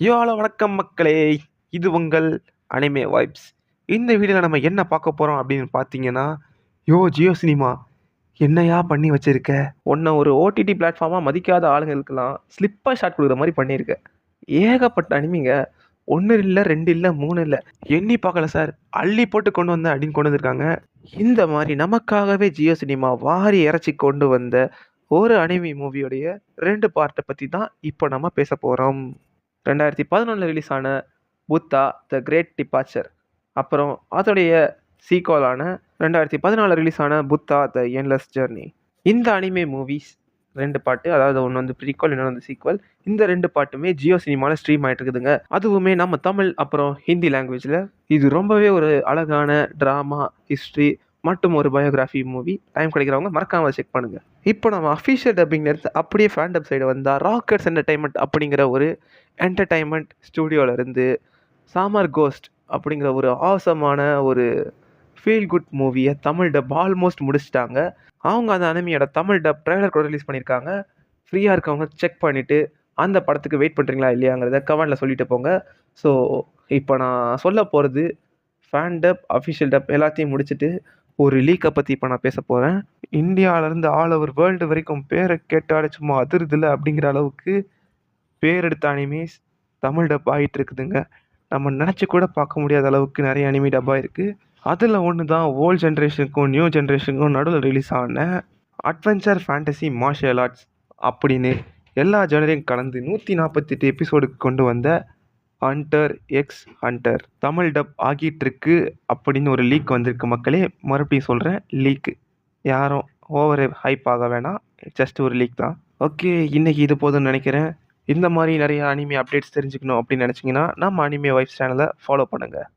Hello வணக்கம் மக்களே. இது உங்கள் அனிமே வைப்ஸ். இந்த வீடியோவில் நம்ம என்ன பார்க்க போகிறோம் அப்படின்னு பார்த்தீங்கன்னா, ஜியோ சினிமா என்னையா பண்ணி வச்சிருக்க? உன்னை ஒரு ஓடிடி பிளாட்ஃபார்மாக மதிக்காத ஆளுங்களுக்கெல்லாம் ஸ்லிப்பாக ஷாட் கொடுக்குற மாதிரி பண்ணியிருக்க. ஏகப்பட்ட அனிமிங்க, ஒன்று இல்லை, ரெண்டு இல்லை, மூணு இல்லை, எண்ணி பார்க்கல சார், அள்ளி போட்டு கொண்டு வந்தேன் அப்படின்னு கொண்டு வந்திருக்காங்க. இந்த மாதிரி நமக்காகவே ஜியோ சினிமா வாரி இறச்சி கொண்டு வந்த ஒரு அனிமி மூவியோடைய 2 பார்ட்டை பற்றி தான் இப்போ நம்ம பேச போகிறோம். 2011 ரிலீஸ் ஆன புத்தா த கிரேட் டிபார்ச்சர், அப்புறம் அதோடைய சீக்வலான 2014 ரிலீஸ் ஆன புத்தா த என்லெஸ் ஜெர்னி. இந்த அனிமே மூவிஸ் 2 பாட்டு, அதாவது ஒன்று வந்து ப்ரீக்வல், இன்னொன்று வந்து சீக்வல். இந்த 2 பாட்டுமே ஜியோ சினிமாவில் ஸ்ட்ரீம் ஆகிட்டு இருக்குதுங்க. அதுவுமே நம்ம தமிழ் அப்புறம் ஹிந்தி லாங்குவேஜில். இது ரொம்பவே ஒரு அழகான ட்ராமா, ஹிஸ்ட்ரி மற்றும் ஒரு பயோகிராஃபி மூவி. டைம் கிடைக்கிறவங்க மறக்காமல் செக் பண்ணுங்கள். இப்போ நம்ம அஃபிஷியல் டப்பிங் எடுத்து அப்படியே ஃபேண்டப் சைடு வந்தால், ராக்கெட்ஸ் என்டர்டைன்மெண்ட் அப்படிங்கிற ஒரு என்டர்டைன்மெண்ட் ஸ்டூடியோவிலேருந்து சாமர் கோஸ்ட் அப்படிங்கிற ஒரு ஆசமான ஒரு ஃபீல் குட் மூவியை தமிழ் டப் ஆல்மோஸ்ட் முடிச்சிட்டாங்க. அவங்க அந்த அனிமியோட தமிழ் டப் ட்ரைலர் கூட ரிலீஸ் பண்ணியிருக்காங்க. ஃப்ரீயாக இருக்கவங்க செக் பண்ணிவிட்டு அந்த படத்துக்கு வெயிட் பண்ணுறீங்களா இல்லையாங்கிறத கமெண்டில் சொல்லிட்டு போங்க. ஸோ இப்போ நான் சொல்ல போகிறது ஃபேன் டப், அஃபிஷியல் டப் எல்லாத்தையும் முடிச்சுட்டு ஒரு லீக்கை பற்றி இப்போ நான் பேச போகிறேன். இந்தியாவிலேருந்து ஆல் ஓவர் வேர்ல்டு வரைக்கும் பேரை கேட்டாலே சும்மா அதிருதில்லை அப்படிங்கிற அளவுக்கு பேர் எடுத்த அனிமேஸ் தமிழ் டப் ஆகிட்டு இருக்குதுங்க. நம்ம நினச்சி கூட பார்க்க முடியாத அளவுக்கு நிறைய அனிமி டப்பாக இருக்குது. அதில் ஒன்று தான் ஓல்ட் ஜென்ரேஷனுக்கும் நியூ ஜென்ரேஷனுக்கும் நடுவில் ரிலீஸ் ஆன அட்வென்ச்சர் ஃபேண்டசி மார்ஷியல் ஆர்ட்ஸ் அப்படின்னு எல்லா ஜெனரையும் கலந்து 148 எபிசோடுக்கு கொண்டு வந்த hunter x hunter Tamil dub ஆகிட்டுருக்கு அப்படின்னு ஒரு லீக் வந்திருக்கு மக்களே. மறுபடியும் சொல்கிறேன், லீக்கு. யாரும் ஓவர் ஹைப் ஆக வேணாம், ஜஸ்ட் ஒரு லீக் தான். ஓகே, இன்றைக்கி இது போதும்னு நினைக்கிறேன். இந்த மாதிரி நிறைய அனிமே அப்டேட்ஸ் தெரிஞ்சுக்கணும் அப்படின்னு நினச்சிங்கன்னா நம்ம அனிமே வைப்ஸ் சேனலை ஃபாலோ பண்ணுங்கள்.